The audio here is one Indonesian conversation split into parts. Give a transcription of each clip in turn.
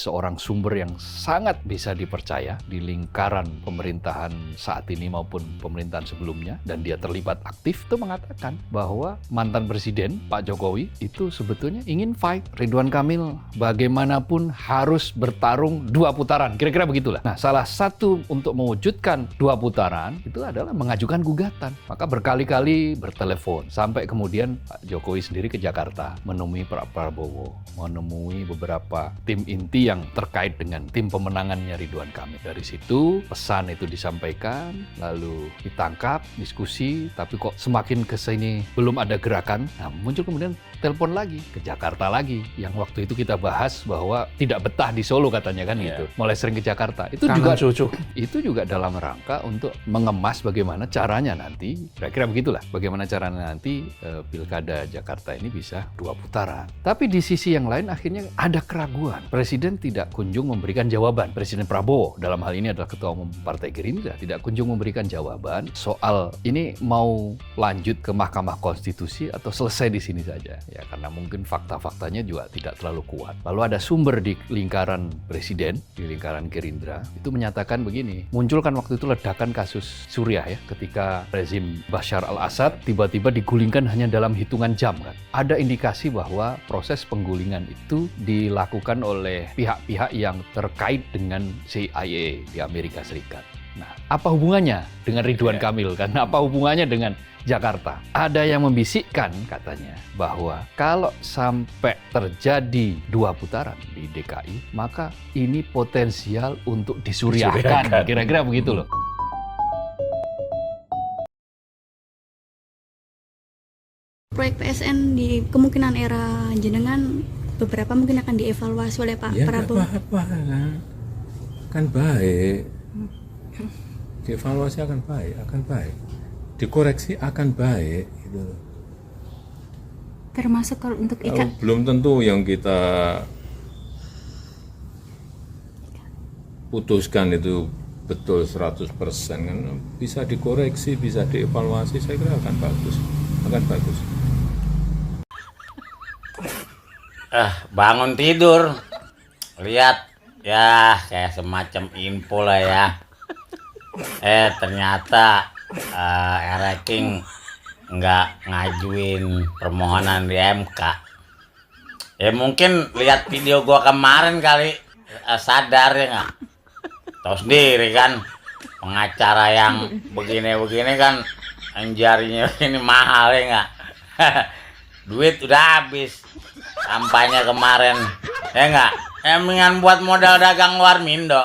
seorang sumber yang sangat bisa dipercaya di lingkaran pemerintahan saat ini maupun pemerintahan sebelumnya, dan dia terlibat aktif, itu mengatakan bahwa mantan presiden Pak Jokowi itu sebetulnya ingin fight Ridwan Kamil bagaimanapun harus bertarung 2 putaran, kira-kira begitulah. Nah, salah satu untuk mewujudkan 2 putaran itu adalah mengajukan gugatan. Maka berkali-kali bertelepon sampai kemudian Pak Jokowi sendiri ke Jakarta menemui Pak Prabowo, menemui beberapa tim inti yang terkait dengan tim pemenangannya Ridwan Kamil. Dari situ pesan itu disampaikan, lalu ditangkap, diskusi, tapi kok semakin kesini belum ada gerakan. Nah, muncul kemudian telepon lagi ke Jakarta lagi, yang waktu itu kita bahas bahwa tidak betah di Solo katanya kan gitu. Mulai sering ke Jakarta. Itu juga dalam rangka untuk mengemas bagaimana caranya nanti, kira-kira begitulah, bagaimana caranya nanti Pilkada Jakarta ini bisa 2 putaran. Tapi di sisi yang lain akhirnya ada keraguan. Presiden tidak kunjung memberikan jawaban. Presiden Prabowo dalam hal ini adalah Ketua Umum Partai Gerindra tidak kunjung memberikan jawaban soal ini mau lanjut ke Mahkamah Konstitusi atau selesai di sini saja. Ya, karena mungkin fakta-faktanya juga tidak terlalu kuat. Lalu ada sumber di lingkaran Presiden, di lingkaran Gerindra, itu menyatakan begini, munculkan waktu itu ledakan kasus Suriah ya, ketika rezim Bashar al-Assad tiba-tiba digulingkan hanya dalam hitungan jam kan. Ada indikasi bahwa proses penggulingan itu dilakukan oleh pihak-pihak yang terkait dengan CIA di Amerika Serikat. Nah, apa hubungannya dengan Ridwan Kamil? Karena apa hubungannya dengan Jakarta? Ada yang membisikkan katanya bahwa kalau sampai terjadi 2 putaran di DKI, maka ini potensial untuk disuriahkan. Kira-kira begitu loh. Proyek PSN di kemungkinan era jenengan beberapa mungkin akan dievaluasi oleh Pak Prabowo. Ya apa-apa kan baik, dievaluasi akan baik, dikoreksi akan baik gitu. Termasuk kalau untuk Belum tentu yang kita putuskan itu betul 100% kan, bisa dikoreksi, bisa dievaluasi, saya kira akan bagus. Bangun tidur, lihat ya kayak semacam info lah ya. Ternyata King nggak ngajuin permohonan di MK. Ya mungkin lihat video gua kemarin kali sadar ya nggak. Tahu sendiri kan, pengacara yang begini-begini kan anjarinya ini mahal ya nggak. Duit udah habis kampanye kemarin ya nggak, mendingan buat modal dagang warmindo.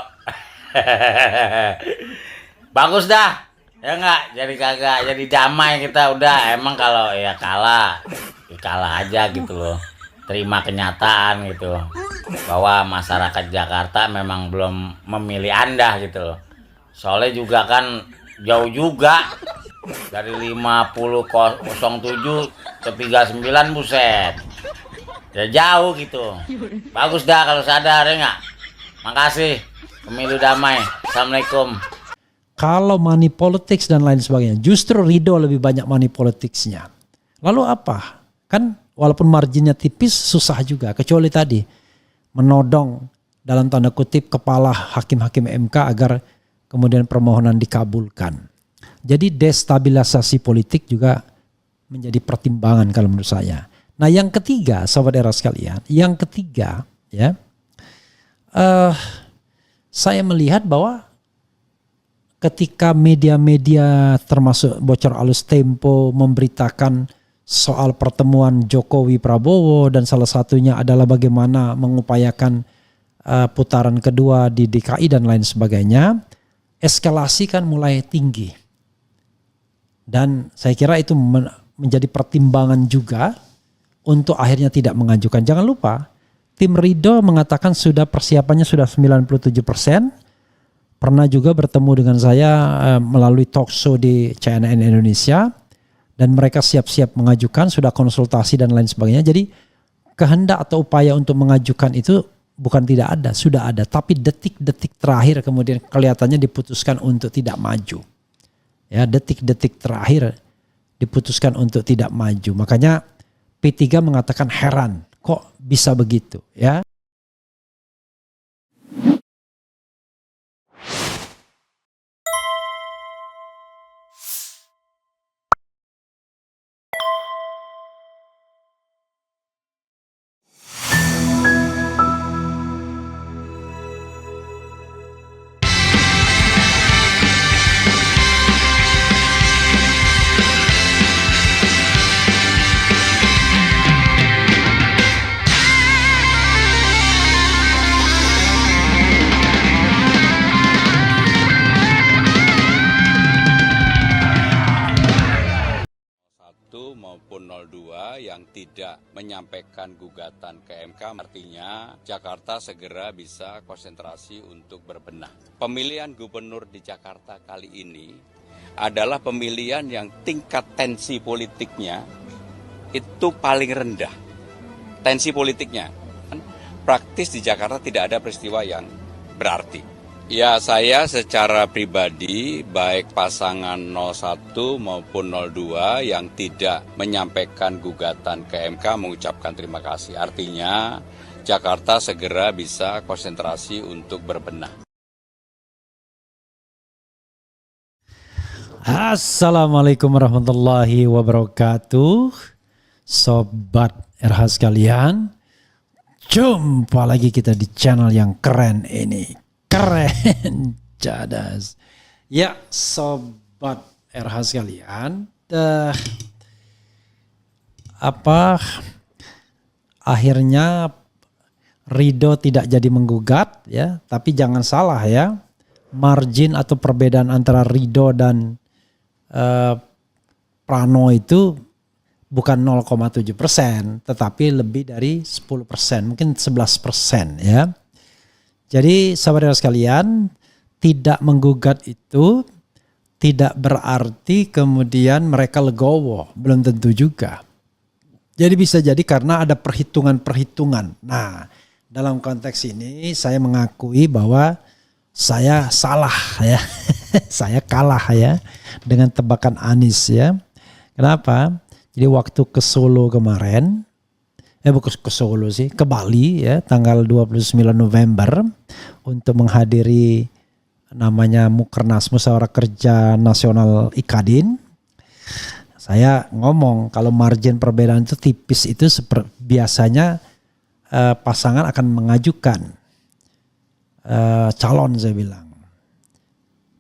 Bagus dah ya nggak, jadi kagak jadi damai kita udah. Emang kalau ya kalah aja gitu loh, terima kenyataan gitu bahwa masyarakat Jakarta memang belum memilih Anda gitu loh. Soalnya juga kan jauh juga dari 5007 ke 39, buset ya jauh gitu. Bagus dah kalau sadar ya nggak. Makasih, pemilu damai. Assalamualaikum. Kalau money politics dan lain sebagainya, justru Ridho lebih banyak money politicsnya. Lalu apa? Kan walaupun marginnya tipis susah juga, kecuali tadi menodong dalam tanda kutip kepala hakim-hakim MK agar kemudian permohonan dikabulkan. Jadi destabilisasi politik juga menjadi pertimbangan kalau menurut saya. Nah yang ketiga, Sobat Era sekalian, ya, saya melihat bahwa ketika media-media termasuk Bocor Alus Tempo memberitakan soal pertemuan Jokowi Prabowo dan salah satunya adalah bagaimana mengupayakan putaran kedua di DKI dan lain sebagainya, eskalasi kan mulai tinggi. Dan saya kira itu menjadi pertimbangan juga untuk akhirnya tidak mengajukan. Jangan lupa, tim Ridho mengatakan persiapannya sudah 97%. Pernah juga bertemu dengan saya melalui talk show di CNN Indonesia. Dan mereka siap-siap mengajukan, sudah konsultasi dan lain sebagainya. Jadi kehendak atau upaya untuk mengajukan itu bukan tidak ada, sudah ada. Tapi detik-detik terakhir kemudian kelihatannya diputuskan untuk tidak maju. Ya, detik-detik terakhir diputuskan untuk tidak maju. Makanya P3 mengatakan heran, kok bisa begitu ya. tidak menyampaikan gugatan ke MK, artinya Jakarta segera bisa konsentrasi untuk berbenah. Pemilihan gubernur di Jakarta kali ini adalah pemilihan yang tingkat tensi politiknya itu paling rendah. Tensi politiknya. Praktis di Jakarta tidak ada peristiwa yang berarti. Ya, saya secara pribadi, baik pasangan 01 maupun 02 yang tidak menyampaikan gugatan ke MK mengucapkan terima kasih. Artinya, Jakarta segera bisa konsentrasi untuk berbenah. Assalamualaikum warahmatullahi wabarakatuh. Sobat RH sekalian, jumpa lagi kita di channel yang keren ini. Keren, cadas. Ya, sobat RH sekalian, akhirnya Ridho tidak jadi menggugat ya, tapi jangan salah ya, margin atau perbedaan antara Ridho dan Prano itu bukan 0,7%, tetapi lebih dari 10%, mungkin 11% ya. Jadi saudara sekalian, tidak menggugat itu tidak berarti kemudian mereka legowo, belum tentu juga. Jadi bisa jadi karena ada perhitungan-perhitungan. Nah, dalam konteks ini saya mengakui bahwa saya salah ya. Saya kalah ya dengan tebakan Anies ya. Kenapa? Jadi waktu ke Solo kemarin, bukan ke Solo sih, ke Bali ya, tanggal 29 November untuk menghadiri namanya Mukernas Musyawarah Kerja Nasional IKADIN. Saya ngomong kalau margin perbedaan itu tipis itu biasanya pasangan akan mengajukan calon, saya bilang.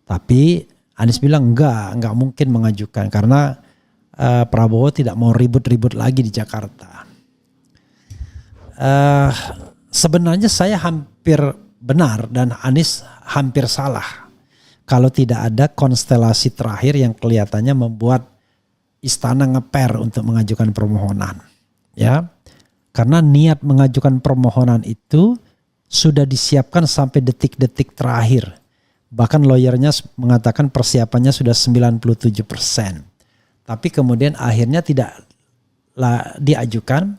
Tapi Anies bilang enggak mungkin mengajukan karena Prabowo tidak mau ribut-ribut lagi di Jakarta. Sebenarnya saya hampir benar dan Anies hampir salah kalau tidak ada konstelasi terakhir yang kelihatannya membuat istana ngeper untuk mengajukan permohonan ya, karena niat mengajukan permohonan itu sudah disiapkan sampai detik-detik terakhir, bahkan lawyernya mengatakan persiapannya sudah 97%, tapi kemudian akhirnya tidak diajukan.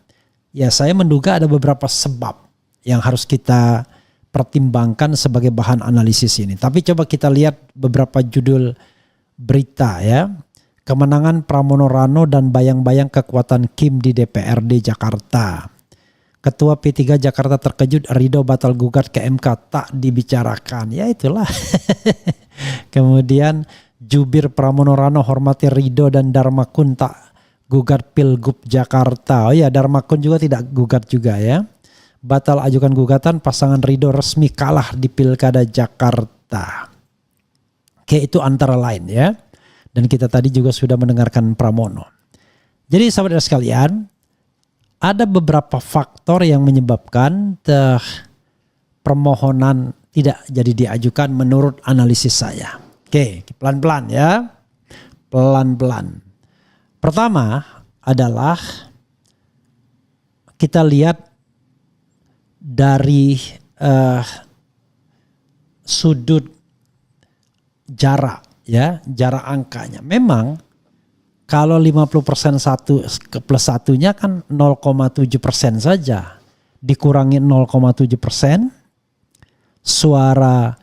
Ya, saya menduga ada beberapa sebab yang harus kita pertimbangkan sebagai bahan analisis ini. Tapi coba kita lihat beberapa judul berita ya. Kemenangan Pramono Rano dan bayang-bayang kekuatan Kim di DPRD Jakarta. Ketua P3 Jakarta terkejut Ridho batal gugat ke MK tak dibicarakan. Ya itulah. Kemudian jubir Pramono Rano hormati Ridho dan Darmakun tak gugat Pilgub Jakarta. Oh ya, Darmakun juga tidak gugat juga ya. Batal ajukan gugatan, pasangan Ridho resmi kalah di Pilkada Jakarta. Oke, itu antara lain ya. Dan kita tadi juga sudah mendengarkan Pramono. Jadi sahabat sekalian, ada beberapa faktor yang menyebabkan permohonan tidak jadi diajukan menurut analisis saya. Oke, pelan-pelan ya. Pelan-pelan. Pertama adalah kita lihat dari sudut jarak ya, jarak angkanya. Memang kalau 50% satu plus satunya kan 0,7% saja. Dikurangi 0,7%, suara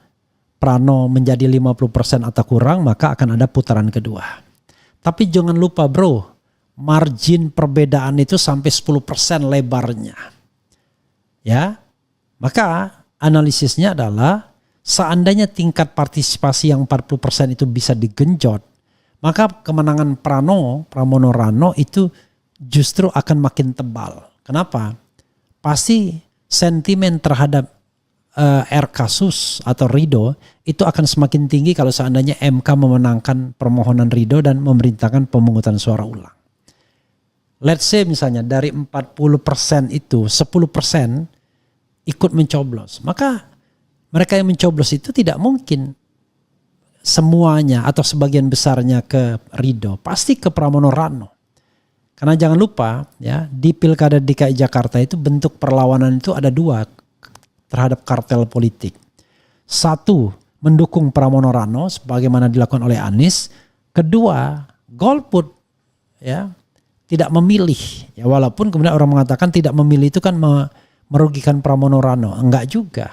Prano menjadi 50% atau kurang, maka akan ada putaran kedua. Tapi jangan lupa bro, margin perbedaan itu sampai 10% lebarnya. Ya, maka analisisnya adalah seandainya tingkat partisipasi yang 40% itu bisa digenjot, maka kemenangan Pramono Rano itu justru akan makin tebal. Kenapa? Pasti sentimen terhadap R kasus atau Ridho itu akan semakin tinggi kalau seandainya MK memenangkan permohonan Ridho dan memerintahkan pemungutan suara ulang. Let's say misalnya dari 40% itu 10% ikut mencoblos. Maka mereka yang mencoblos itu tidak mungkin semuanya atau sebagian besarnya ke Ridho. Pasti ke Pramono Rano. Karena jangan lupa ya, di Pilkada DKI Jakarta itu bentuk perlawanan itu ada dua terhadap kartel politik. Satu, mendukung Pramono Rano sebagaimana dilakukan oleh Anies. Kedua, golput ya, tidak memilih. Ya walaupun kemudian orang mengatakan tidak memilih itu kan merugikan Pramono Rano. Enggak juga.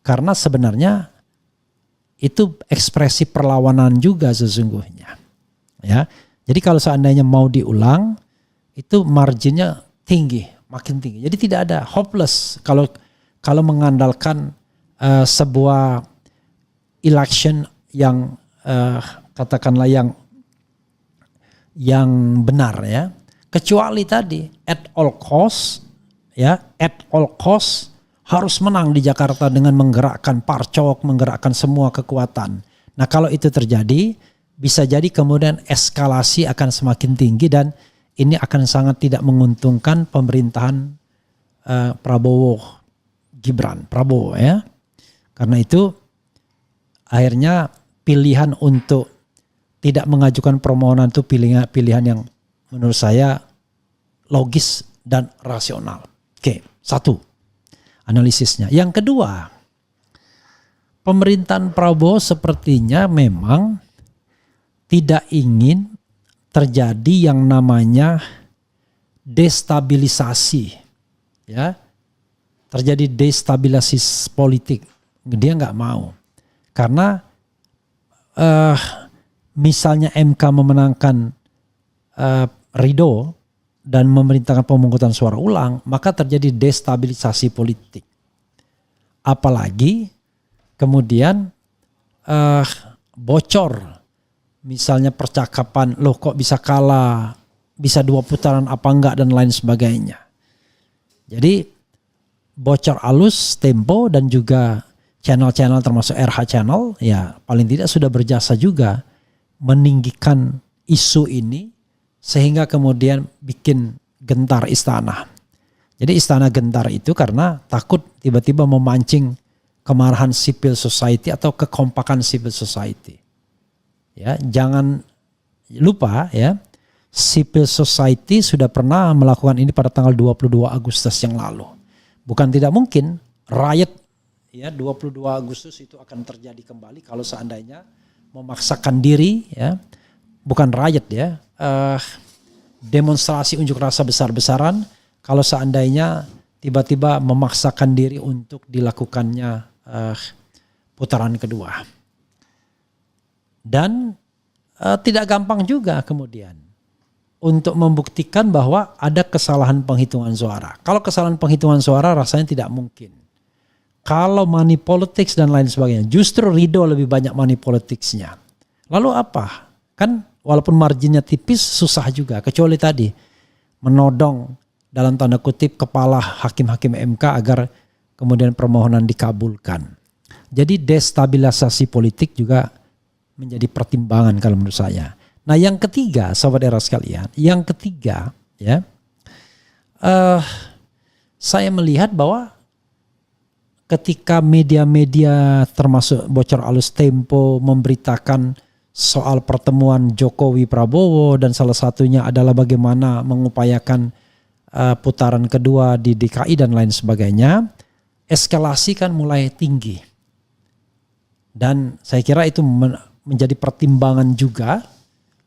Karena sebenarnya itu ekspresi perlawanan juga sesungguhnya. Ya. Jadi kalau seandainya mau diulang, itu marginnya tinggi, makin tinggi. Jadi tidak ada hopeless kalau mengandalkan sebuah election yang katakanlah yang benar ya. Kecuali tadi at all cost harus menang di Jakarta dengan menggerakkan parcok, menggerakkan semua kekuatan. Nah kalau itu terjadi, bisa jadi kemudian eskalasi akan semakin tinggi dan ini akan sangat tidak menguntungkan pemerintahan Prabowo ya. Karena itu akhirnya pilihan untuk tidak mengajukan permohonan itu pilihan yang menurut saya logis dan rasional. Oke, satu analisisnya. Yang kedua, pemerintahan Prabowo sepertinya memang tidak ingin terjadi yang namanya destabilisasi, ya, terjadi destabilisasi politik. Dia nggak mau, karena misalnya MK memenangkan Ridho dan memerintahkan pemungutan suara ulang, maka terjadi destabilisasi politik. Apalagi kemudian bocor. Misalnya percakapan, loh kok bisa kalah, bisa 2 putaran apa enggak dan lain sebagainya. Jadi bocor alus Tempo dan juga channel-channel termasuk RH Channel ya paling tidak sudah berjasa juga meninggikan isu ini sehingga kemudian bikin gentar istana. Jadi istana gentar itu karena takut tiba-tiba memancing kemarahan civil society atau kekompakan civil society. Ya, jangan lupa ya, civil society sudah pernah melakukan ini pada tanggal 22 Agustus yang lalu. Bukan tidak mungkin riot ya 22 Agustus itu akan terjadi kembali kalau seandainya memaksakan diri ya, bukan riot ya, demonstrasi unjuk rasa besar-besaran kalau seandainya tiba-tiba memaksakan diri untuk dilakukannya putaran kedua. Dan tidak gampang juga kemudian untuk membuktikan bahwa ada kesalahan penghitungan suara. Kalau kesalahan penghitungan suara rasanya tidak mungkin. Kalau money politics dan lain sebagainya, justru Ridho lebih banyak money politicsnya. Lalu apa? Kan walaupun marginnya tipis susah juga. Kecuali tadi menodong dalam tanda kutip kepala hakim-hakim MK agar kemudian permohonan dikabulkan. Jadi destabilisasi politik juga menjadi pertimbangan kalau menurut saya. Nah yang ketiga, sahabat era sekalian, yang ketiga ya, saya melihat bahwa ketika media-media termasuk bocor alus Tempo memberitakan soal pertemuan Jokowi Prabowo dan salah satunya adalah bagaimana mengupayakan putaran kedua di DKI dan lain sebagainya, eskalasi kan mulai tinggi. Dan saya kira itu menjadi pertimbangan juga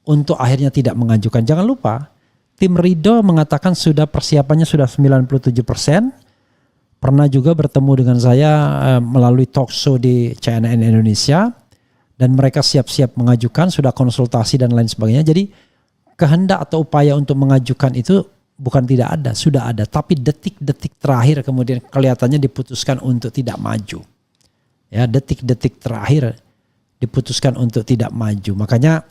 untuk akhirnya tidak mengajukan. Jangan lupa, tim Ridho mengatakan sudah persiapannya sudah 97%. Pernah juga bertemu dengan saya melalui talk show di CNN Indonesia. Dan mereka siap-siap mengajukan, sudah konsultasi dan lain sebagainya. Jadi kehendak atau upaya untuk mengajukan itu bukan tidak ada, sudah ada. Tapi detik-detik terakhir kemudian kelihatannya diputuskan untuk tidak maju. Ya, detik-detik terakhir diputuskan untuk tidak maju. Makanya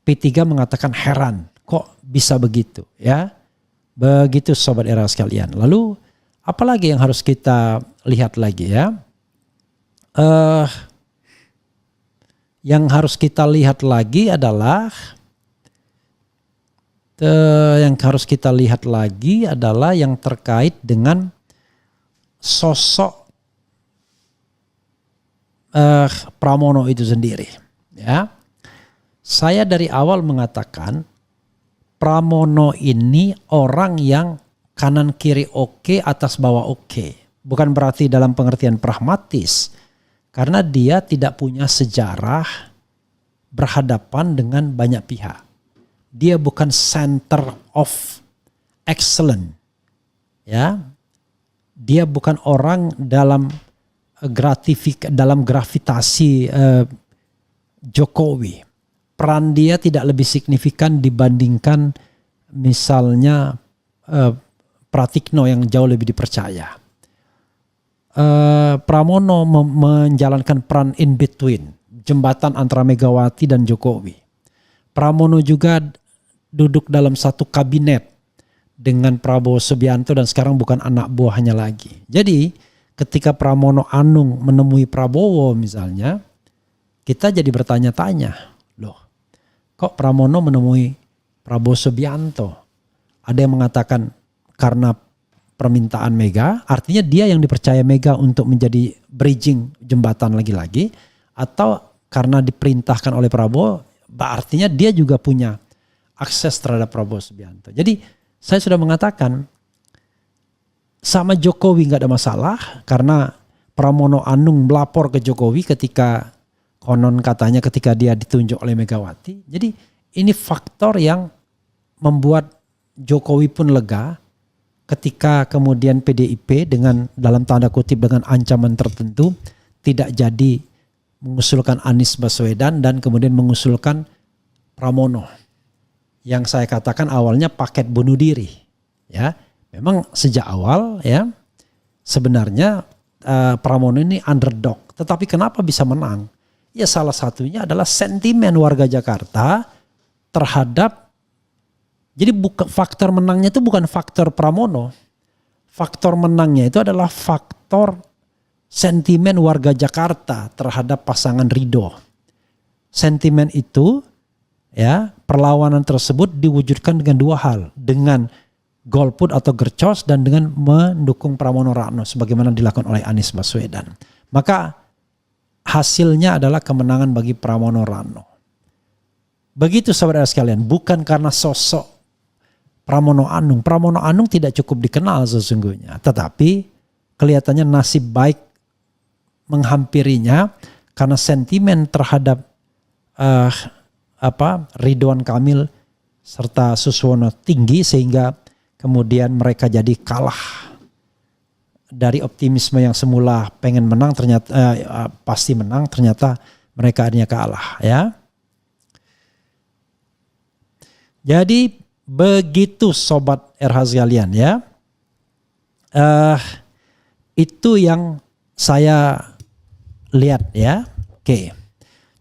P3 mengatakan heran, kok bisa begitu ya. Begitu sobat era sekalian. Lalu apalagi yang harus kita lihat lagi ya. Yang harus kita lihat lagi adalah yang terkait dengan sosok Pramono itu sendiri. Ya, saya dari awal mengatakan Pramono ini orang yang kanan kiri oke, atas bawah oke. Bukan berarti dalam pengertian pragmatis, karena dia tidak punya sejarah berhadapan dengan banyak pihak. Dia bukan center of excellence, ya. Dia bukan orang dalam gravitasi Jokowi. Peran dia tidak lebih signifikan dibandingkan misalnya Pratikno yang jauh lebih dipercaya. Pramono menjalankan peran in between, jembatan antara Megawati dan Jokowi. Pramono juga duduk dalam satu kabinet dengan Prabowo Subianto dan sekarang bukan anak buahnya lagi. Jadi ketika Pramono Anung menemui Prabowo misalnya, kita jadi bertanya-tanya, loh kok Pramono menemui Prabowo Subianto? Ada yang mengatakan karena permintaan Mega, artinya dia yang dipercaya Mega untuk menjadi bridging jembatan lagi-lagi, atau karena diperintahkan oleh Prabowo, artinya dia juga punya akses terhadap Prabowo Subianto. Jadi saya sudah mengatakan sama Jokowi nggak ada masalah karena Pramono Anung melapor ke Jokowi ketika konon katanya ketika dia ditunjuk oleh Megawati. Jadi ini faktor yang membuat Jokowi pun lega ketika kemudian PDIP dengan dalam tanda kutip dengan ancaman tertentu tidak jadi mengusulkan Anies Baswedan dan kemudian mengusulkan Pramono. Yang saya katakan awalnya paket bunuh diri, ya. Memang sejak awal, ya, sebenarnya Pramono ini underdog. Tetapi kenapa bisa menang? Ya salah satunya adalah sentimen warga Jakarta terhadap. Jadi faktor menangnya itu bukan faktor Pramono. Faktor menangnya itu adalah faktor sentimen warga Jakarta terhadap pasangan Ridho. Sentimen itu, ya, perlawanan tersebut diwujudkan dengan dua hal, dengan golput atau gercos dan dengan mendukung Pramono Rano sebagaimana dilakukan oleh Anies Baswedan. Maka hasilnya adalah kemenangan bagi Pramono Rano. Begitu saudara sekalian, bukan karena sosok Pramono Anung. Pramono Anung tidak cukup dikenal sesungguhnya, tetapi kelihatannya nasib baik menghampirinya karena sentimen terhadap Ridwan Kamil serta Suswono tinggi sehingga kemudian mereka jadi kalah dari optimisme yang semula pengen menang ternyata pasti menang, ternyata mereka akhirnya kalah, ya. Jadi begitu sobat RH sekalian, ya. Itu yang saya lihat, ya. Oke.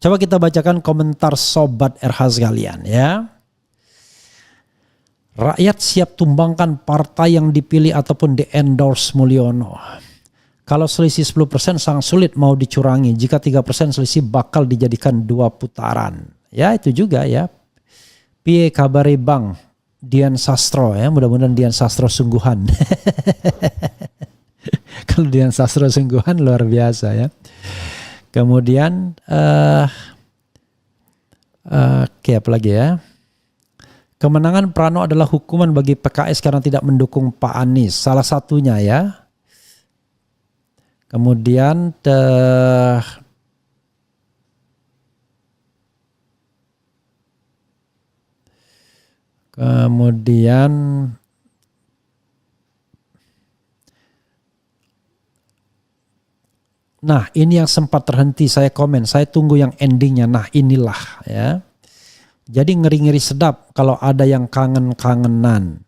Coba kita bacakan komentar sobat RH sekalian, ya. Rakyat siap tumbangkan partai yang dipilih ataupun di-endorse Mulyono. Kalau selisih 10% sangat sulit mau dicurangi. Jika 3% selisih bakal dijadikan 2 putaran. Ya itu juga, ya. Piye kabare Bang Dian Sastro, ya. Mudah-mudahan Dian Sastro sungguhan. Kalau Dian Sastro sungguhan luar biasa, ya. Kemudian oke, apa lagi, ya? Kemenangan Prano adalah hukuman bagi PKS karena tidak mendukung Pak Anies. Salah satunya, ya. Kemudian nah ini yang sempat terhenti saya komen, saya tunggu yang endingnya. Nah inilah, ya. Jadi ngeri-ngeri sedap kalau ada yang kangen-kangenan.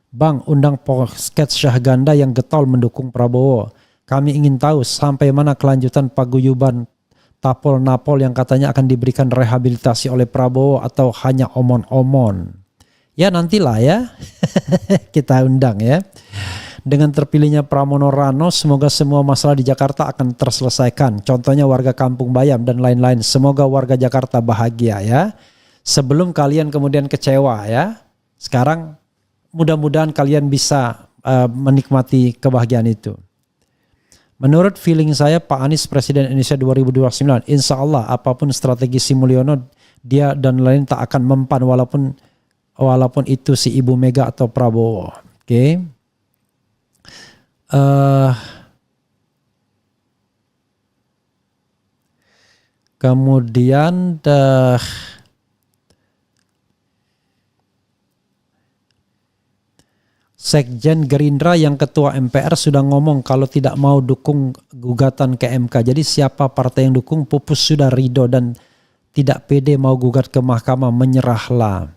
Bang, undang podcast Syahganda yang getol mendukung Prabowo. Kami ingin tahu sampai mana kelanjutan paguyuban tapol-napol yang katanya akan diberikan rehabilitasi oleh Prabowo atau hanya omon-omon. Ya nantilah, ya. Kita undang, ya. Dengan terpilihnya Pramono Rano, semoga semua masalah di Jakarta akan terselesaikan. Contohnya warga Kampung Bayam dan lain-lain. Semoga warga Jakarta bahagia, ya. Sebelum kalian kemudian kecewa, ya. Sekarang mudah-mudahan kalian bisa menikmati kebahagiaan itu. Menurut feeling saya Pak Anies Presiden Indonesia 2029, insya Allah apapun strategi si Mulyono dia dan lain tak akan mempan walaupun walaupun itu si Ibu Mega atau Prabowo. Oke. Kemudian Sekjen Gerindra yang ketua MPR sudah ngomong kalau tidak mau dukung gugatan ke MK. Jadi siapa partai yang dukung, Pupus sudah ridho dan tidak pede mau gugat ke mahkamah, menyerahlah.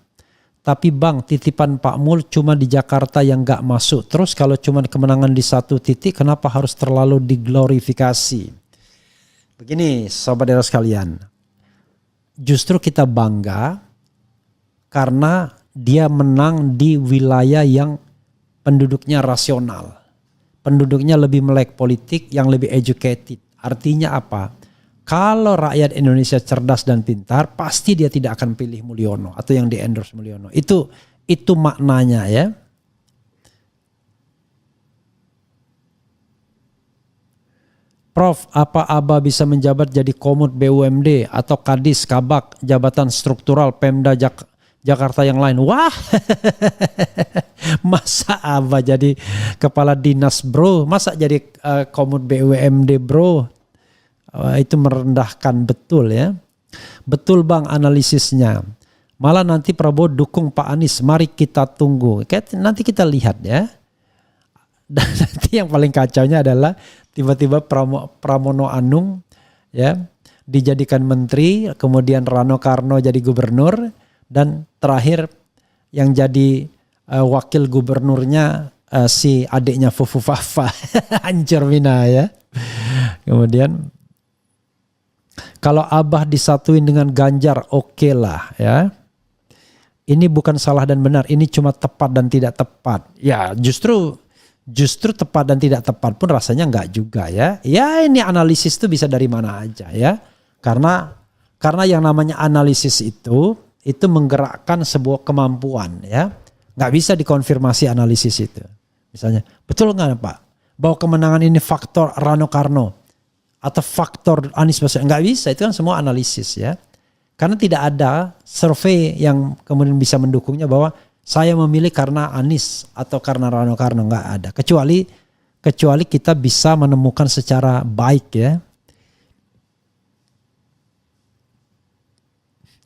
Tapi Bang, titipan Pak Mul cuma di Jakarta yang gak masuk. Terus kalau cuma kemenangan di satu titik, kenapa harus terlalu diglorifikasi? Begini sobat daerah sekalian, justru kita bangga karena dia menang di wilayah yang penduduknya rasional. Penduduknya lebih melek politik, yang lebih educated. Artinya apa? Kalau rakyat Indonesia cerdas dan pintar, pasti dia tidak akan pilih Mulyono atau yang di-endorse Mulyono. Itu maknanya ya. Prof, apa Abah bisa menjabat jadi Komut BUMD atau Kadis, Kabak, jabatan struktural Pemda Jakarta yang lain? Wah, masa Abah jadi kepala dinas bro? Masa jadi Komut BUMD bro? Itu merendahkan betul ya. Betul Bang analisisnya. Malah nanti Prabowo dukung Pak Anies, mari kita tunggu. Nanti kita lihat ya. Dan nanti yang paling kacaunya adalah tiba-tiba Pramono Anung ya dijadikan menteri, kemudian Rano Karno jadi gubernur, dan terakhir yang jadi wakil gubernurnya si adiknya Fufu Fafa. Hancur Mina ya. Kemudian kalau Abah disatuin dengan Ganjar, oke lah ya. Ini bukan salah dan benar, ini cuma tepat dan tidak tepat. Ya justru tepat dan tidak tepat pun rasanya enggak juga ya. Ya ini analisis itu bisa dari mana aja ya. Karena yang namanya analisis itu menggerakkan sebuah kemampuan ya. Nggak bisa dikonfirmasi analisis itu. Misalnya, betul nggak Pak bahwa kemenangan ini faktor Rano Karno atau faktor Anies Baswedan? Nggak bisa, itu kan semua analisis ya. Karena tidak ada survei yang kemudian bisa mendukungnya bahwa saya memilih karena Anies atau karena Rano Karno, nggak ada. Kecuali kita bisa menemukan secara baik ya.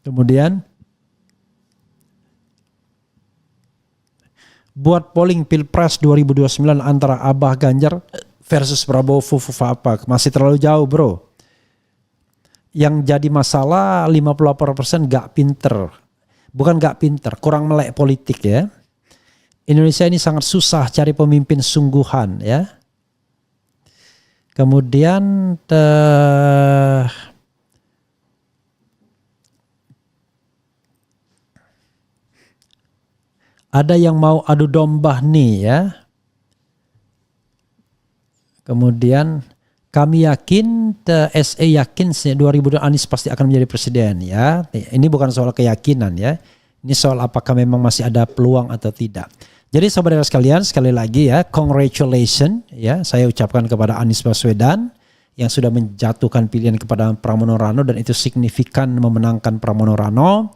Kemudian buat polling Pilpres 2029 antara Abah Ganjar versus Prabowo Fufu apa? Masih terlalu jauh bro. Yang jadi masalah 58% gak pinter. Bukan gak pinter, kurang melek politik ya. Indonesia ini sangat susah cari pemimpin sungguhan ya. Kemudian ada yang mau adu domba nih ya. Kemudian kami yakin, SE yakin 2000 Anies pasti akan menjadi presiden ya. Ini bukan soal keyakinan ya. Ini soal apakah memang masih ada peluang atau tidak. Jadi saudara sekalian, sekali lagi ya, congratulations ya saya ucapkan kepada Anies Baswedan yang sudah menjatuhkan pilihan kepada Pramono Rano dan itu signifikan memenangkan Pramono Rano.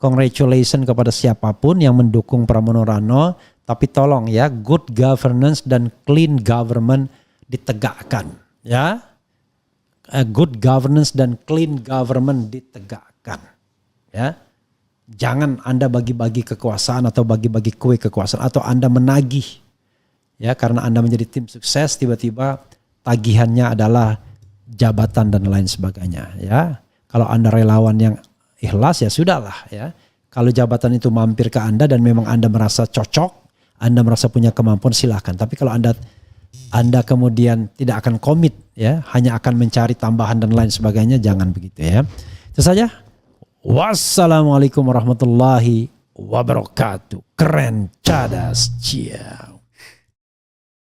Congratulations kepada siapapun yang mendukung Pramono Rano, tapi tolong ya, good governance dan clean government ditegakkan ya. Good governance dan clean government ditegakkan ya. Jangan Anda bagi-bagi kekuasaan atau bagi-bagi kue kekuasaan atau Anda menagih ya karena Anda menjadi tim sukses tiba-tiba tagihannya adalah jabatan dan lain sebagainya ya. Kalau Anda relawan yang ikhlas ya sudahlah ya. Kalau jabatan itu mampir ke Anda dan memang Anda merasa cocok, Anda merasa punya kemampuan silahkan. Tapi kalau Anda kemudian tidak akan komit ya, hanya akan mencari tambahan dan lain sebagainya, jangan begitu ya. Itu saja. Wassalamualaikum warahmatullahi wabarakatuh. Keren, cadas, cia.